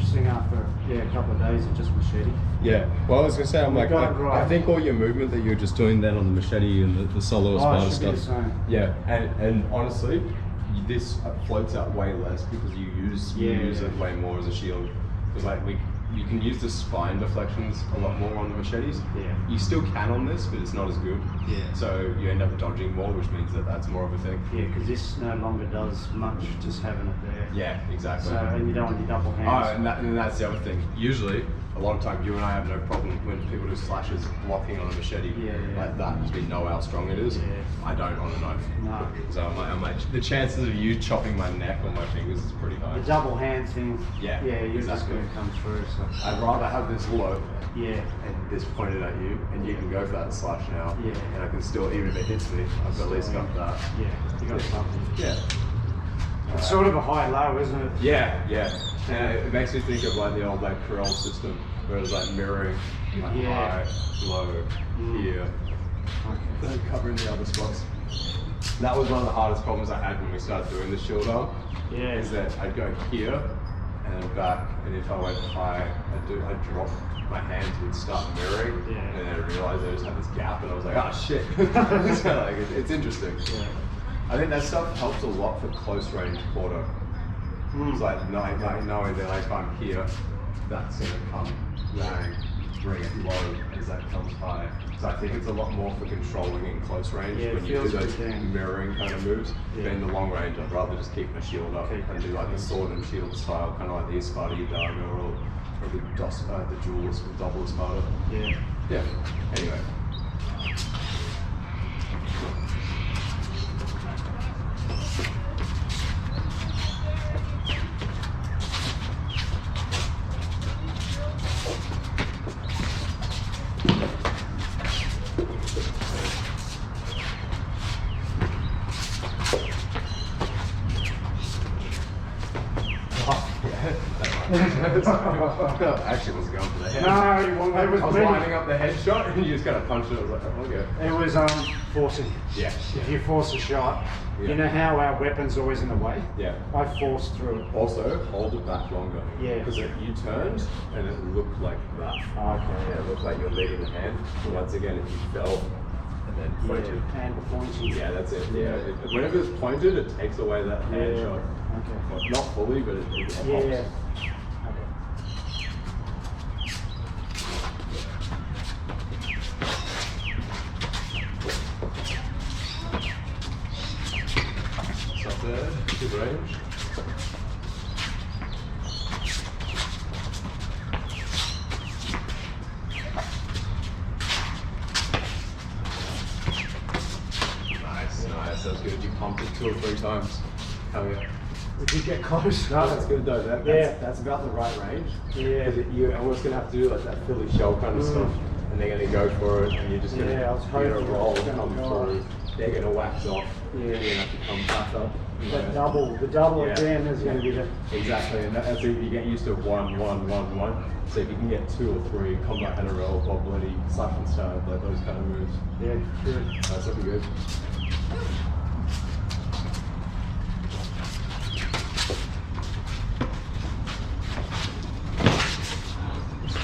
interesting after a couple of days of just machete. Yeah. Well, I was gonna say, I'm like, right. I think all your movement that you're just doing then on the machete and the solo Sparta stuff. Yeah. And honestly, this floats out way less because you use it way more as a shield. Because like you can use the spine deflections a lot more on the machetes. Yeah. You still can on this, but it's not as good. Yeah. So you end up dodging more, which means that that's more of a thing. Yeah, because this no longer does much just having it there. Yeah, exactly. So, and you don't want your double hands. Oh, and that's the other thing. Usually, a lot of time, you and I have no problem when people do slashes blocking on a machete like that. We know how strong it is. Yeah. I don't on a knife. No. So I'm like, the chances of you chopping my neck or my fingers is pretty high. The double hand thing. Yeah, you're exactly. just going to come through. So. I'd rather have this low. Yeah. And this pointed at you, and you can go for that slash now. Yeah. And I can still, even if it hits me, I've at least got that. Yeah. You got something. Yeah. It's sort of a high-low, isn't it? Yeah, yeah. And it makes me think of like the old like Corel system, where it was like mirroring, like high, low, here, then covering the other spots. That was one of the hardest problems I had when we started doing the shield arm. Yeah. Is that I'd go here and then back, and if I went high, I'd drop. My hands would start mirroring, and then I realized I just had this gap, and I was like, oh shit. So like, it's interesting. Yeah. I think that stuff helps a lot for close range Corto. It's like knowing that like, if I'm here, that's going to come bang, bring it low as that comes high. So I think it's a lot more for controlling in close range when you do those mirroring kind of moves. But in the long range, I'd rather just keep my shield up and do like the sword and shield style, kind of like the Sparta Daga or the duelist with double Sparta. Yeah. Yeah. Anyway. Actually, was going for the head. No, it was lining up the headshot, and you just kind of punched it. I was like, oh, okay. It was forcing. Yeah. If you force a shot, you know how our weapon's always in the way? Yeah. I forced through it. Also, hold it back longer. Yeah. Because you turned, and it looked like that. Okay. Yeah, it looked like you were leading the hand. But once again, if you fell, and then pointed. And pointing. Yeah, that's it. Yeah. Whenever it's pointed, it takes away that hand shot. Okay. Well, not fully, but it helps. Yeah. There, good range. Nice, that's good. You pumped it 2 or 3 times. Hell yeah. Did you get close? No, that's good though. That's about the right range. Yeah. You're almost going to have to do like that Philly shell kind of stuff. And they're going to go for it, and you're just going to roll and come through. They're going to wax off. You're going to have to come back up. The double again is going to be the... Exactly, and that's if you get used to 1, 1, 1, 1. So if you can get 2 or 3, combat header roll, or bloody slap and stab, like those kind of moves. Yeah, good. That's looking good.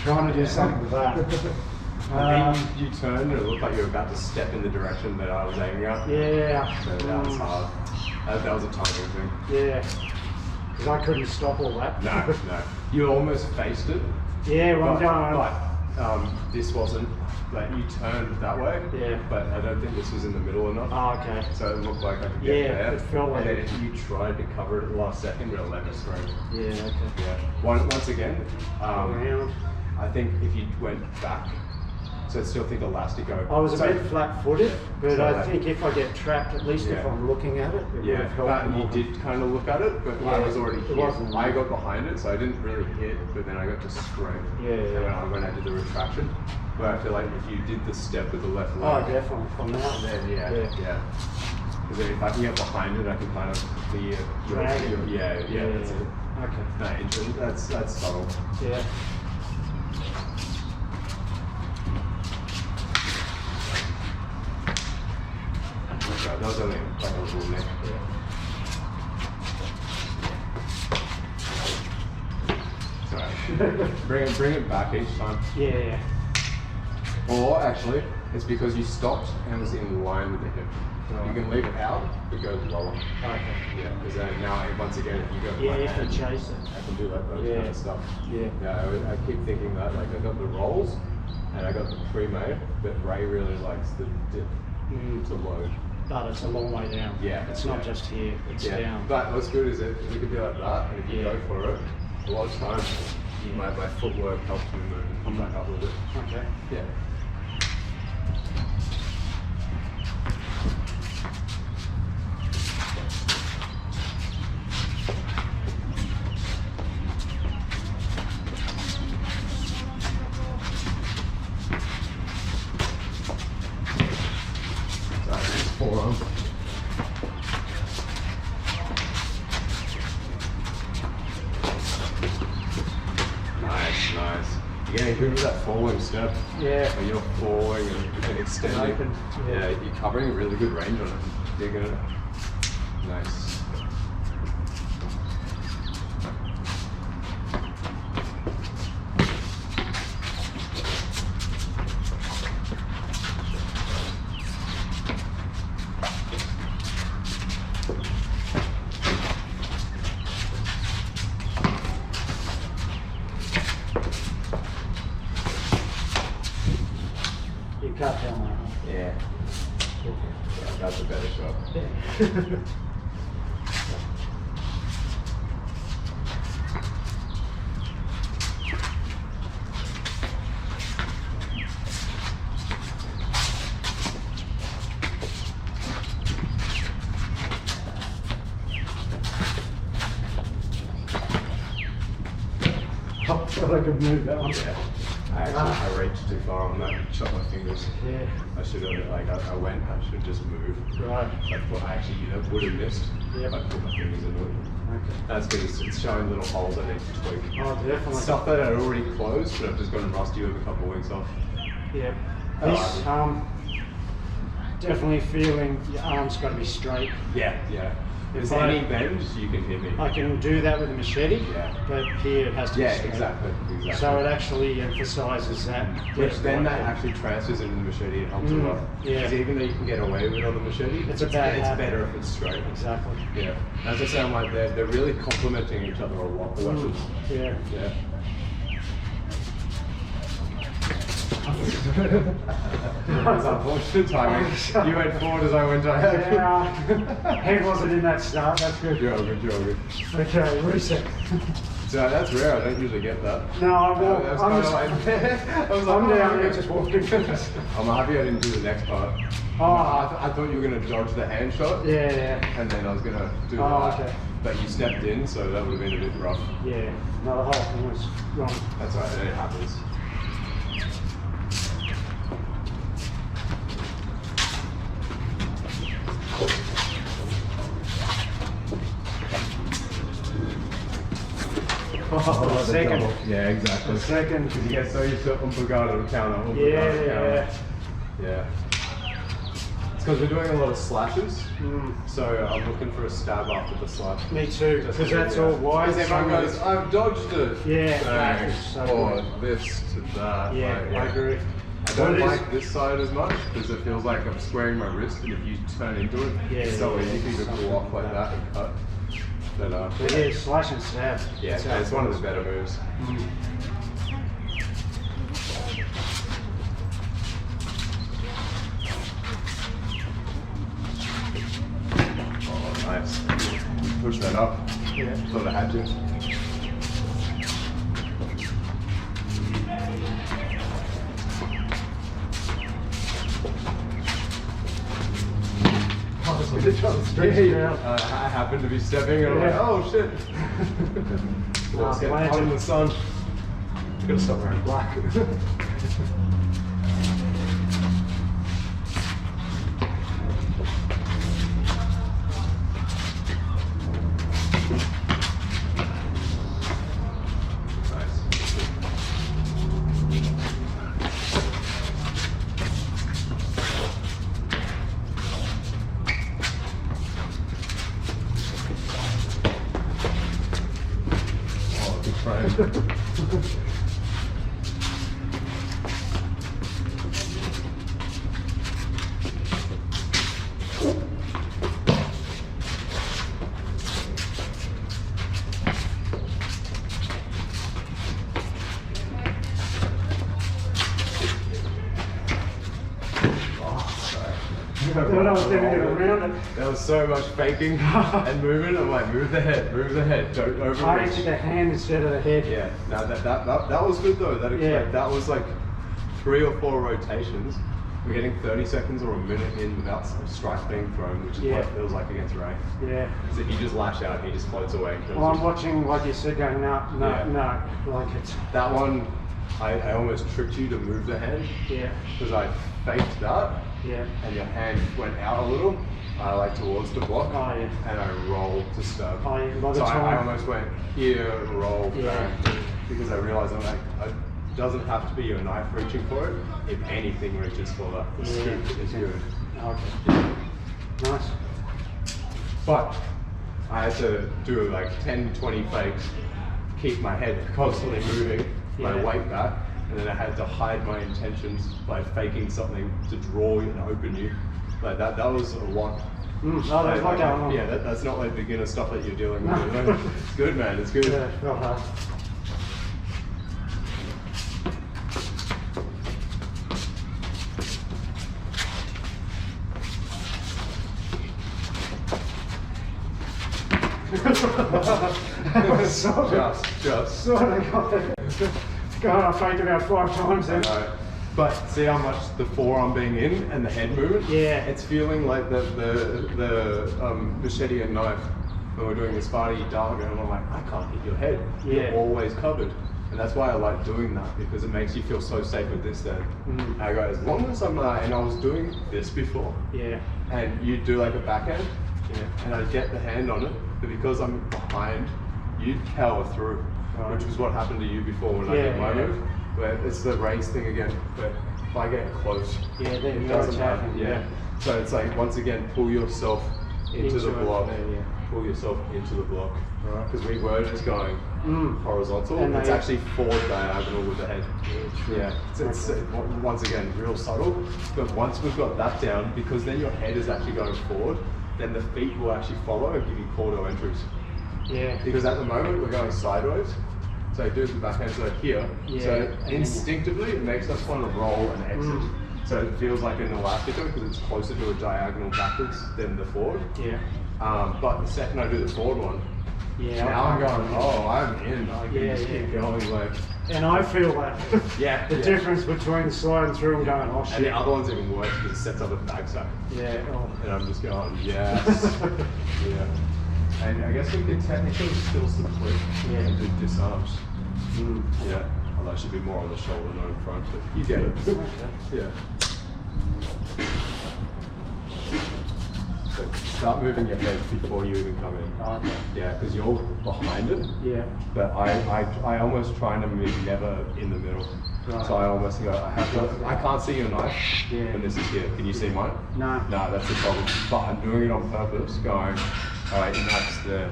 Trying to do something with that. I think you turned and it looked like you were about to step in the direction that I was aiming at. Yeah. So that was hard. That was a timing thing. Yeah. Because I couldn't stop all that. No. You almost faced it. Yeah, well, but this wasn't, like you turned that way. Yeah. But I don't think this was in the middle enough. Oh, okay. So it looked like I could get there. It felt like and then if you tried to cover it at the last second, it would have left us straight. Yeah, okay. Yeah. Once again, I think if you went back, so I still think elastico. I was a bit flat-footed, but so I think if I get trapped, at least if I'm looking at it, it would have helped. You did kind of look at it, but I was already here. I got behind it, so I didn't really hit, but then I got just straight. When I did the retraction. But I feel like if you did the step with the left leg. Oh, definitely. From now. Then, yeah. Because if I can get behind it, I can kind of clear your yeah, that's it. Okay. No, interesting. That's subtle. Yeah. That was only like a little neck. Sorry. Bring it back each time. Yeah. Or actually, it's because you stopped and it was in line with the hip. Right. You can leave it out, it goes lower. Okay. Yeah, because then now once again, if you go Yeah, my you can hand, chase it. I can do like those kind of stuff. Yeah. Yeah, I keep thinking that like I got the rolls and I got the pre-made, but Ray really likes the dip to load. But it's a long way down. Yeah. It's not just here, it's down. But what's good is that we can do like that, and if you go for it, a lot of times my footwork helps me move and come back up with it. Okay. Yeah. Forearm. Nice. You're getting good with that falling step. Yeah. When you're falling and extending. Open. Yeah, you're covering a really good range on it. You're gonna. Nice. You cut down my Yeah. Yeah, that's a better shot. Yeah. I thought I could move that one. Yeah. I reached too far on that and shot my fingers. Yeah. I should have, I should just move. Right. That would have missed. Yep. I put my fingers into it. Okay. That's because it's showing little holes I need to tweak. Oh, definitely. Stuff that had already closed, but I've just got to rusty with a couple of weeks off. Yeah. Oh, This, definitely feeling your arm's got to be straight. Yeah. If there's any bend, you can hit me. I can do that with a machete, but here it has to be straight. Exactly. So it actually emphasises that. Which then that actually transfers into the machete and helps a lot. Yeah. Because even though you can get away with it on the machete, It's a bad it's habit. better if it's straight. Exactly. Yeah. As I say, I'm like, they're really complementing each other a lot, the weapons. Yeah. Yeah. It's unfortunate timing. You went forward as I went back. Yeah. Head wasn't in that start, that's good. You're all good, you're all good. Okay, reset. So that's rare, I don't usually get that. No, I won't. That's I'm kind just, of like, I'm down here just walking. I'm happy I didn't do the next part. Oh, I thought you were going to dodge the hand shot. yeah. And then I was going to do Oh, that. okay. But you stepped in, so that would have been a bit rough. Yeah. No, the whole thing was wrong. That's all right, it happens. Oh, second. Yeah, exactly. The second. Because you get so used to pulgada to counter. Yeah. Yeah. It's because we're doing a lot of slashes, Mm. so I'm looking for a stab after the slash. Me too, because that's all wide. Because everyone goes, I've dodged it. Yeah, So, that is so or good. this to that. Yeah, like, I agree. I don't What is- like this side as much because it feels like I'm squaring my wrist, and if you turn into it, it's so easy for you to pull off like that and cut. But Yeah, slash and stab. yeah, it's one of the better moves. Mm. Oh, nice. Push that up. Yeah. Thought I had to. I happened to be stepping and I'm like, oh shit. Let's get out in the sun. Gotta stop wearing black. Oh, good frame. There was so much faking and movement. I'm like, move the head, don't overreach. I did the hand instead of the head. Yeah, no, that was good though. That was like 3 or 4 rotations. We're getting 30 seconds or a minute in without some strikes being thrown, which is what it feels like against Ray. Yeah. So if you just lash out, he just floats away. Well, I'm watching, like you said, going, no, like it's... That one, I almost tricked you to move the hand. Yeah. Because I faked that. Yeah. And your hand went out a little, like towards the block. Oh, yeah. And I rolled to stab. Oh, yeah. By the So time... I almost went here, roll, bang. Because I realized I'm like, it doesn't have to be your knife reaching for it. If anything reaches for that, the scoop is good. Okay. Nice. But I had to do like 10, 20 fakes, keep my head constantly moving, my weight back, and then I had to hide my intentions by faking something to draw and open you. Like that was a lot. No, that's like going on. Yeah, that's not like beginner stuff that you're dealing with. It's good, man, it's good. Yeah, well done. just. Sort of got it. God, I faked about 5 times then. But see how much the forearm being in and the head movement? Yeah. It's feeling like the machete and knife when we're doing the Sparring Daga, and I'm like, I can't hit your head. Yeah. You're always covered. And that's why I like doing that, because it makes you feel so safe with this then. I go, as long as I'm and I was doing this before. Yeah. And you do like a backhand, and I get the hand on it, but because I'm behind, you'd power through, which was what happened to you before when I did my move. But it's the race thing again, but if I get close, then it doesn't matter. So it's like, once again, pull yourself into the block. Pull yourself into the block. Because we were just going horizontal, and it's actually forward diagonal with the head. It's once again, real subtle. But once we've got that down, because then your head is actually going forward, then the feet will actually follow and give you Corto entries. Yeah. Because at the moment, we're going sideways. So do the backhand so here. So instinctively it makes us want to roll and exit. So it feels like an elastico because it's closer to a diagonal backwards than the forward. But the second I do the forward one, now I'm going, I'm in. I can just keep going like. And I feel that. The difference between sliding through and going, oh shit. And the other one's even worse because it sets up a backsack. And I'm just going, yes. And I guess we could technically still split and do disarms. Although it should be more on the shoulder, not in front, but you get it. So start moving your head before you even come in. Because you're behind it. But I almost try to move never in the middle. So I almost go, I can't see your knife when this is here. Can you see mine? No, that's the problem. But I'm doing it on purpose, going, alright, your knife's there,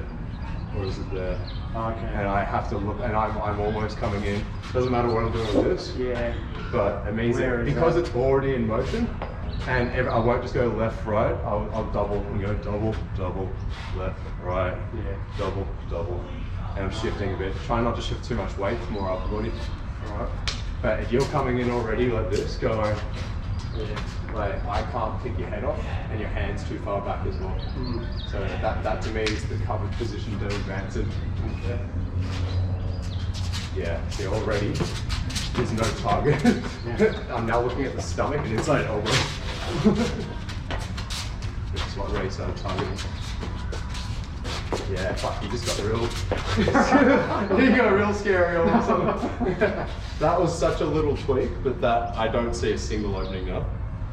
or is it there? And I have to look, and I'm almost coming in. Doesn't matter what I'm doing with this. But it means that because it's already in motion, and I won't just go left, right. I'll double and go double, left, right, double. And I'm shifting a bit. Try not to shift too much weight, more upper body. But if you're coming in already like this, going, like I can't pick your head off, and your hand's too far back as well. So that to me is the covered position to advance it. See already, there's no target. I'm now looking at the stomach and inside elbow. That's what Ray started targeting. Fuck, you just got real. You got real scary all of a sudden. That was such a little tweak, but that I don't see a single opening up.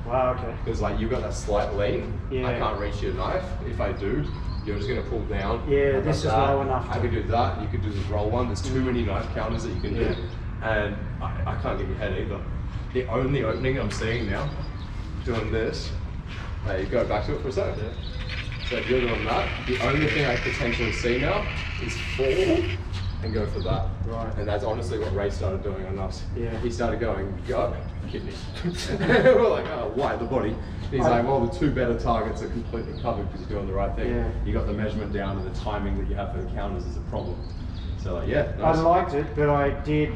Wow, okay. Because like you've got that slight lean. I can't reach your knife. If I do, you're just going to pull down. This is low enough. I could do that. You could do this roll one. There's too many knife counters that you can do. And I can't get your head either. The only opening I'm seeing now, doing this, you go back to it for a second. So if you're doing that, the only thing I potentially see now is fall and go for that. Right. And that's honestly what Ray started doing on us. Yeah. He started going, go, kidney. We're like, oh, why the body? He's like, well, the two better targets are completely covered because you're doing the right thing. Yeah. You got the measurement down, and the timing that you have for the counters is a problem. So like, yeah. Nice. I liked it, but I did,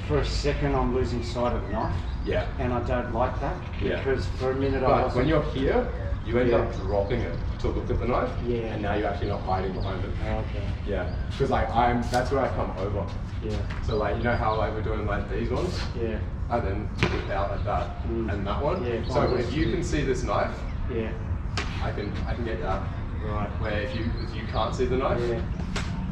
for a second, I'm losing sight of the knife. Yeah. And I don't like that. Yeah. Because for a minute I But was. when you're here, you end up dropping it to look at the knife. Yeah. And now you're actually not hiding behind it. Okay. Yeah. Because like that's where I come over. Yeah. So like, you know how like we're doing like these ones? Yeah. And then dip out like that and that one. Yeah, so if you can see this knife, Yeah. I can get that. Right. Where if you can't see the knife, Yeah.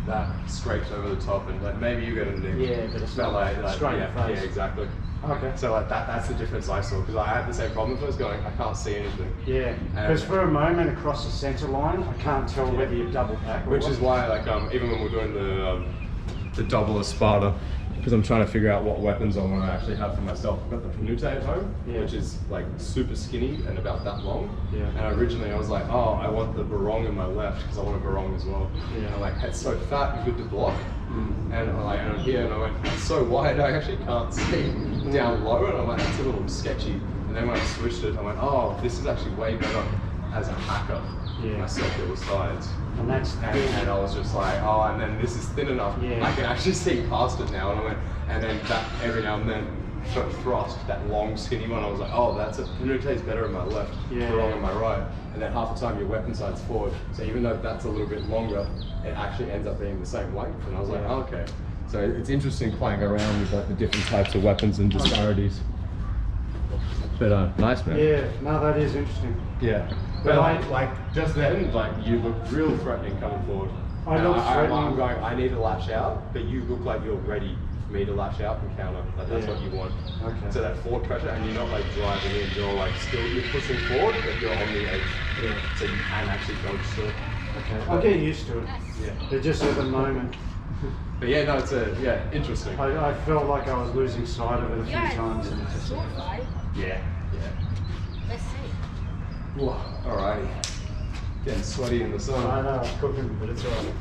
that scrapes over the top and like maybe you get a nick. Yeah, but it's But not like straight in yeah, the face. yeah, exactly. Okay. So like that's the difference I saw because I had the same problem first going, I can't see anything. Yeah. Because for a moment across the centre line, I can't tell whether you've double back or Which what. is why like even when we're doing the double Espada, because I'm trying to figure out what weapons I want to actually have for myself. I've got the Panute at home, which is like super skinny and about that long. Yeah. And originally I was like, oh, I want the barong in my left because I want a barong as well. Yeah. And I'm like, it's so fat and good to block. And I'm here and I went, it's so wide I actually can't see down low, and I'm like, that's a little sketchy. And then when I switched it, I went, oh, this is actually way better as a hacker. Yeah. My circular sides. And that's And I was just like, oh, and then this is thin enough. Yeah. I can actually see past it now. And I went, and then that every now and then for thrust, that long skinny one, I was like, oh, that's a Panute's better on my left, Yeah. wrong on my right. And then half the time your weapon side's forward. So even though that's a little bit longer, it actually ends up being the same length. And I was like, oh, okay. So it's interesting playing around with like the different types of weapons and disparities. But nice, man. Yeah, no, that is interesting. Yeah. But like just then, like you look real threatening coming forward. I And look threatening. I'm going, I need to lash out, but you look like you're ready for me to lash out and counter. Like that's Yeah. what you want. Okay. So that forward pressure, and you're not like driving in, you're like still, you're pushing forward, but you're on the edge. Yeah. So you can actually dodge still. Okay. I'll get used to it. Yeah. But just at the moment, But yeah, no, it's interesting. I felt like I was losing sight of it a few times. And it's just, Yeah. Let's see. Whoa, alrighty. Getting sweaty in the sun. I know, it's cooking, but it's alright.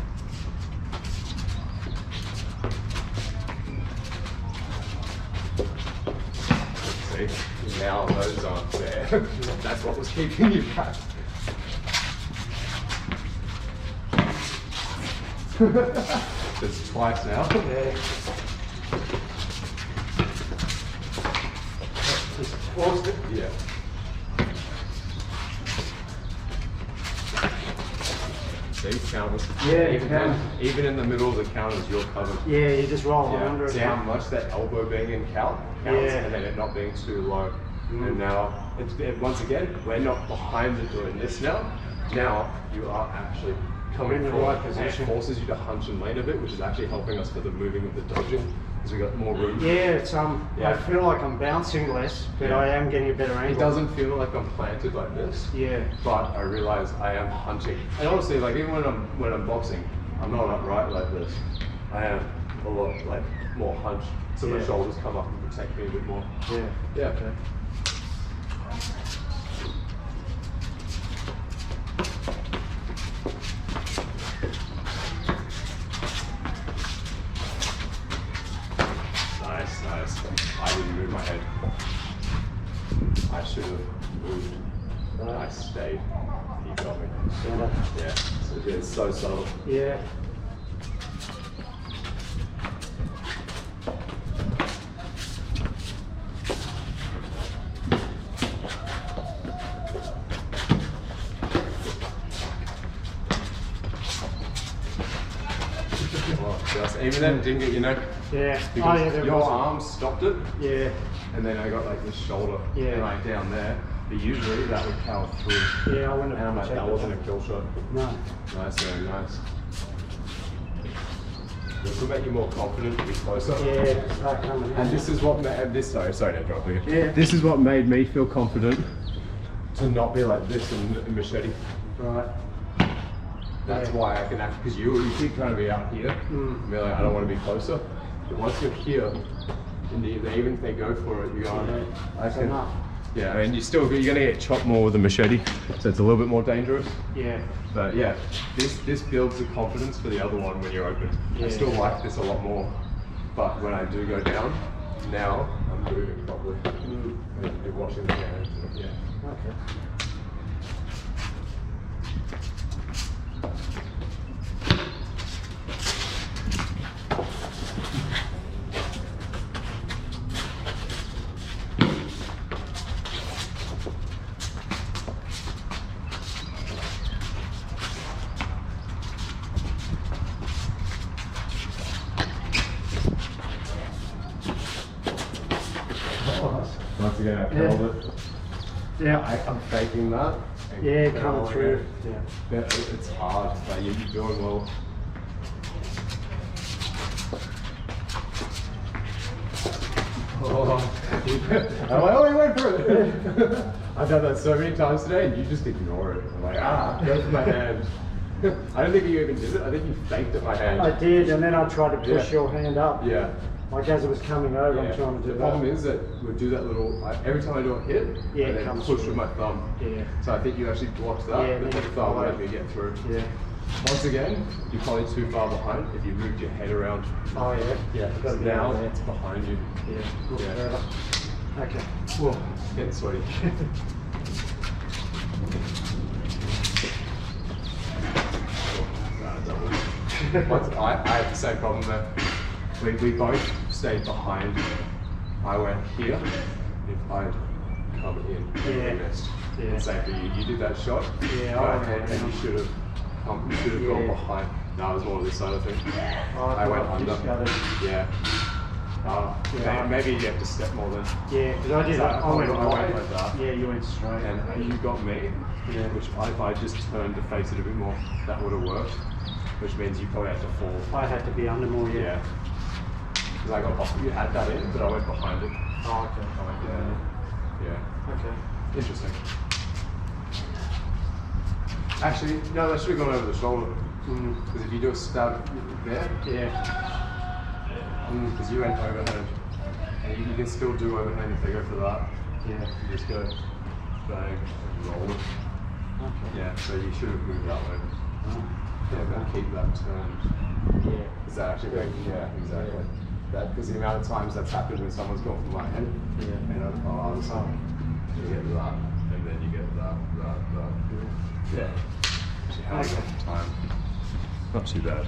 See, now those aren't there. That's what was keeping you back. It's twice now. Yeah. Just forced it. Yeah. See, counters. Yeah, even, counters. even in the middle of the counters, you're covered. Yeah, you just roll under it. See how much that elbow being in counts, and then it not being too low. And now, once again, we're not behind it doing this now. Now, you are actually coming in the forward, right position. and it forces you to hunch and lean a bit, which is actually helping us for the moving of the dodging, because we got more room. Yeah, it's I Yeah. feel like I'm bouncing less, but Yeah. I am getting a better angle. It doesn't feel like I'm planted like this. Yeah. But I realize I am hunching. And honestly, like even when I'm boxing, I'm not upright like this. I am a lot like more hunched, so my Yeah. shoulders come up and protect me a bit more. Yeah. Yeah. Okay. Nice, nice. I didn't move my head. I should have moved. I stayed. He got me. Better. Yeah. So it's so subtle. Yeah. Even then, didn't get your neck. Yeah. Because Oh, yeah, there your was. arm stopped it, Yeah. and then I got like this shoulder Yeah. right down there. But usually that would power through. Yeah, I wouldn't And have I'm like, checked that wasn't a kill shot. No. Nice, very nice. This will make you more confident to be closer. Yeah. Start coming in. And this is what made this. Sorry to interrupt you. Yeah. This is what made me feel confident to not be like this in machete. Right. That's Yeah. why I can act, because you keep trying to be out here. And be like, I don't want to be closer. But once you're here, and even if they go for it, you go, Yeah. I That's can. enough. Yeah, I mean, you're gonna get chopped more with a machete, so it's a little bit more dangerous. Yeah. But yeah, this builds the confidence for the other one when you're open. Yeah. I still like this a lot more, but when I do go down, now I'm moving properly. You're washing the hands. Yeah. Okay. Once again, I curled it. Yeah. I'm faking that. and Yeah, coming curling through. it. Yeah. But it's hard, but you're doing well. Oh, I went for it. I've done that so many times today, and you just ignore it. I'm like, go for my hand. I don't think you even did it. I think you faked at my hand. I did, and then I tried to push Yeah. your hand up. Yeah. Like as it was coming over, Yeah. I'm trying to do The that. problem is that we do that little, every time I do a hit, Yeah, I it then comes push through. with my thumb. Yeah. So I think you actually blocked that, Yeah, but the then thumb you- let me get through. Yeah. Once again, you're probably too far behind if you moved your head around. Oh yeah. Yeah, Got to be now over there. it's behind you. Yeah. Look Yeah. further. Okay. Whoa, getting sweaty. I had the same problem there. We both stayed behind. I went here. If I'd come in, Yeah. I missed. Yeah. And same for you. You did that shot. Yeah, Right I hand, went and you down. should have gone Yeah. behind. No, I was more this side of things. Oh, I went thought under. just got it. Yeah. Yeah. Maybe you have to step more then. Yeah, because I did. So I went I went right. like that. Yeah, you went straight. And you got me, Yeah. which if I just turned to face it a bit more, that would have worked. Which means you probably had to fall. I had to be under more. Yeah. Yeah. Because I got you had that in, but I went behind it. Oh, okay. I went yeah. Okay. Interesting. Actually, no, that should have gone over the shoulder. Because if you do a stab there, Yeah. because you went overhand, and you can still do overhand if they go for that. Yeah. You just go bang and roll it. Okay. Yeah, so you should have moved that way. Yeah, but keep that turned. Yeah. Is that actually right? Yeah, exactly. That because the amount of times that's happened when someone's gone for my head, Yeah. and on the other side, you get that, and then you get that. Yeah. Actually, how Okay. much time? Not too bad.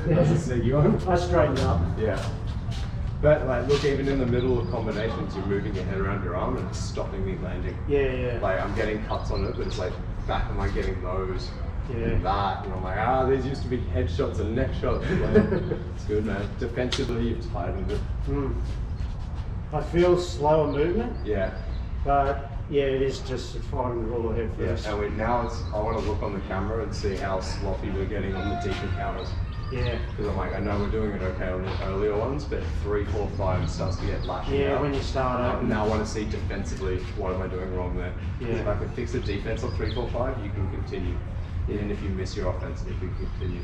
That's a sneaky one. I straightened up. Yeah. But like, look, even in the middle of combinations, you're moving your head around your arm and it's stopping me landing. Yeah, yeah. Like, I'm getting cuts on it, but it's like, back am I getting those? Yeah. And that, and I'm like, these used to be head shots and neck shots. Like, it's good, man. Defensively, you've tightened it. I feel slower movement, Yeah. but yeah, it is just fighting the ball head Yeah. first. And I want to look on the camera and see how sloppy we're getting on the deep encounters. Yeah. Because I'm like, I know we're doing it okay on the earlier ones, but 3, 4, 5 starts to get lashing Yeah, out. when you start out. Now I want to see defensively, what am I doing wrong there? 'Cause Yeah. if I can fix the defense on 3, 4, 5, you can continue. Even if you miss your offense, you can continue.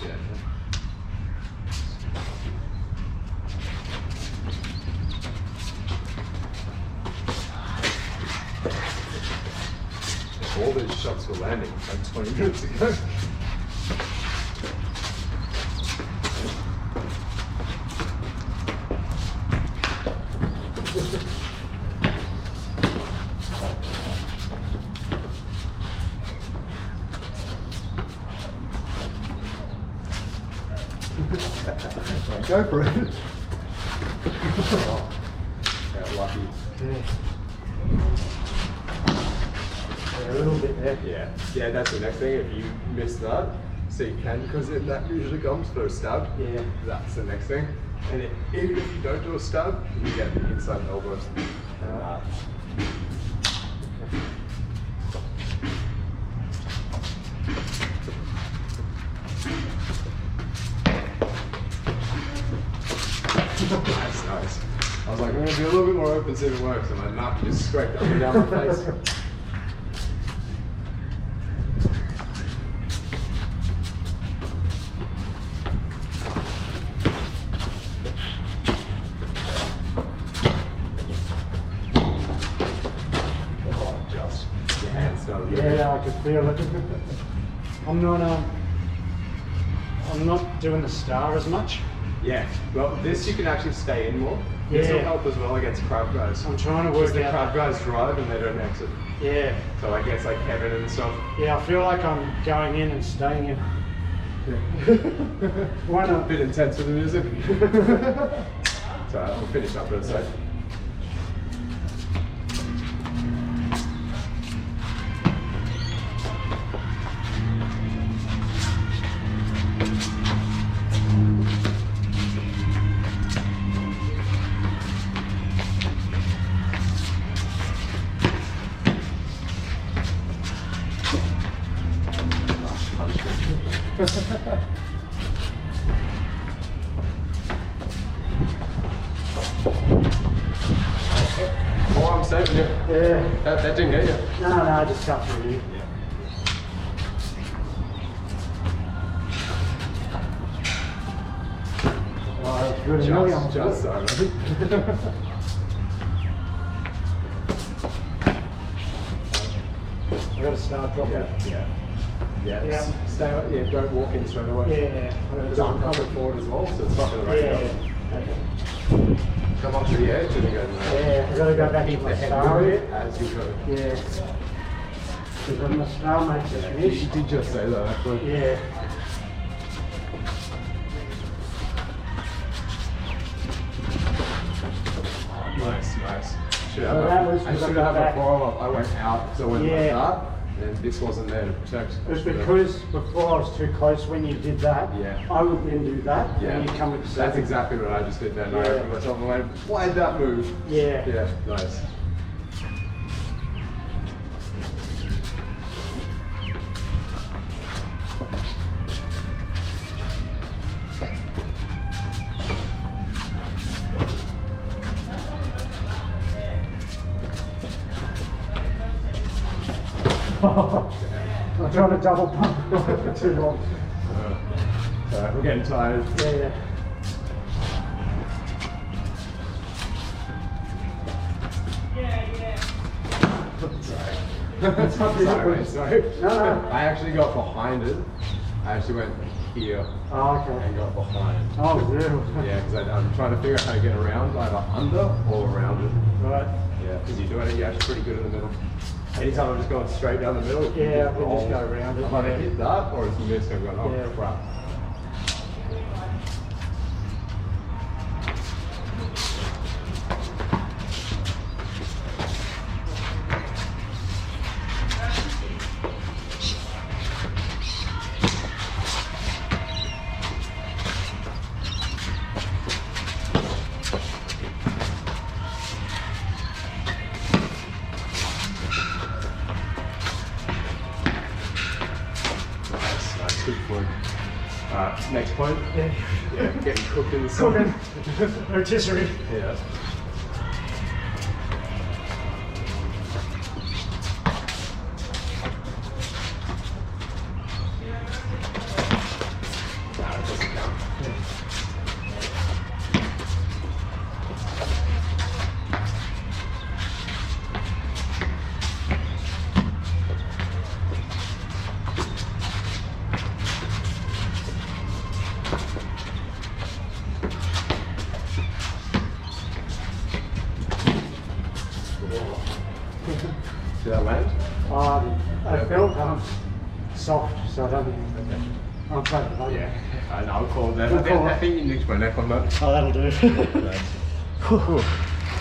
Yeah. All those shots were landing like 20 minutes ago. Go for it. Oh, yeah, lucky. Yeah. Yeah, a little bit there. Yeah, yeah, that's the next thing. If you miss that, so you can, because that usually comes for a stab. Yeah. That's the next thing. And even if you don't do a stab, you get the inside elbows. Nice, nice. I was like, I'm going to be a little bit more open, see if it works. And my knuckle just scraped up and down my face. Yeah, I could feel it. I'm not doing the star as much. Yeah, well, this you can actually stay in more. This will help as well against crab guys. I'm trying to work the out. crab guys drive and they don't exit. Yeah. So I guess like Kevin and stuff. Yeah, I feel like I'm going in and staying in. Why A not? bit intense with the music. So I'll finish up in a sec. Oh, I'm saving you. Yeah. That didn't get you. No, I just cut through you. Oh, that's good. Just so, right? I gotta start dropping. Yeah. Stay. Yeah. Don't walk in straight away. Yeah. Because I'm coming forward as well, so it's not going to rain Yeah. out. Okay. Come up to the edge and then go. Yeah, I gotta go back to my star bit. As you go. Yeah. Because my star makes it finish. You did just say that actually. Yeah. Nice. Should So that was I because I should got have a back. follow-up. I went out, so I went like Yeah. that, and this wasn't there to protect. It was because before I was too close when you did that, Yeah. I would then do that, Yeah, and you'd come with the that's second. exactly what I just did then. I Yeah. opened myself and went, why'd that move? Yeah. Yeah, nice. I'm trying to double pump for too long. Sorry, we're getting tired. Yeah. Sorry. No. I actually got behind it. I actually went here Oh, okay. and got behind. Oh, really? Yeah, because I'm trying to figure out how to get around, either under or around it. Right. Yeah, because you're doing it, you're actually pretty good in the middle. Anytime I'm just going straight down the middle, you Yeah, I can roll. just go around it. I've either Yeah. hit that or it's missed and gone, oh Yeah. crap. Nice, good point. Next point. Yeah. Yeah, getting cooked in the sun. Cooking. Rotisserie. Yeah. Nah, it doesn't count. Did that land? I felt soft, so I don't think I'll try to land. Yeah, I know, I'll call that. We'll call I it. think you nicked my neck on that. Oh, that'll do.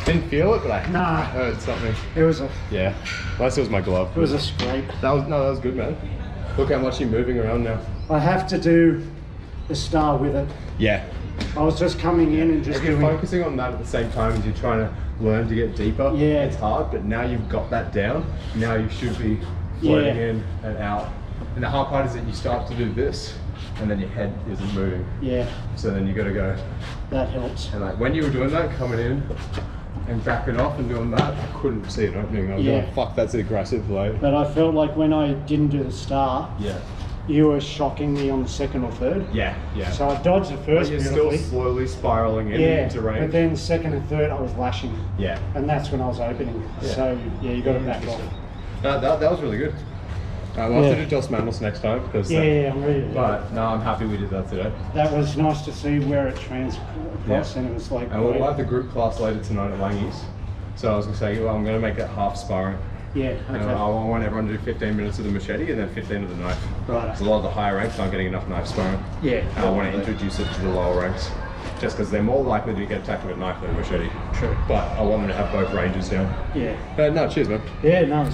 Didn't feel it, but I Nah. heard something. It was a Yeah, unless it was my glove. scrape. That was good, man. Look how much you're moving around now. I have to do the star with it. Yeah, I was just coming in and just If you're doing. focusing on that at the same time as you're trying to learn to get deeper, Yeah. it's hard, but now you've got that down, now you should be floating Yeah. in and out. And the hard part is that you start to do this, and then your head isn't moving. Yeah, So then you got to go, that helps. and like when you were doing that, coming in and backing off and doing that, I couldn't see it opening. I was Yeah. going, fuck, that's aggressive, like. But I felt like when I didn't do the start, Yeah. you were shocking me on the second or third. Yeah, yeah. So I dodged the But first you're beautifully. still slowly spiraling in Yeah, into range. but then second and third I was lashing. Yeah. And that's when I was opening. Yeah. So yeah, you got to back off. No, that was really good. We'll have to Yeah. do Dos Manos next time because. Yeah, I'm ready to do it. But no, I'm happy we did that today. That was nice to see where it trans across, and it was like. And we'll great. have the group class later tonight at Langy's. So I was gonna say, well, I'm gonna make it half sparring. Yeah. And Okay. I want everyone to do 15 minutes of the machete and then 15 of the knife. Right. Because a lot of the higher ranks aren't getting enough knife sparring. Yeah. And I want to introduce it to the lower ranks. Just because they're more likely to get attacked with a knife than a machete. True. But I want them to have both ranges down. Yeah. No, cheers, man. Yeah. No.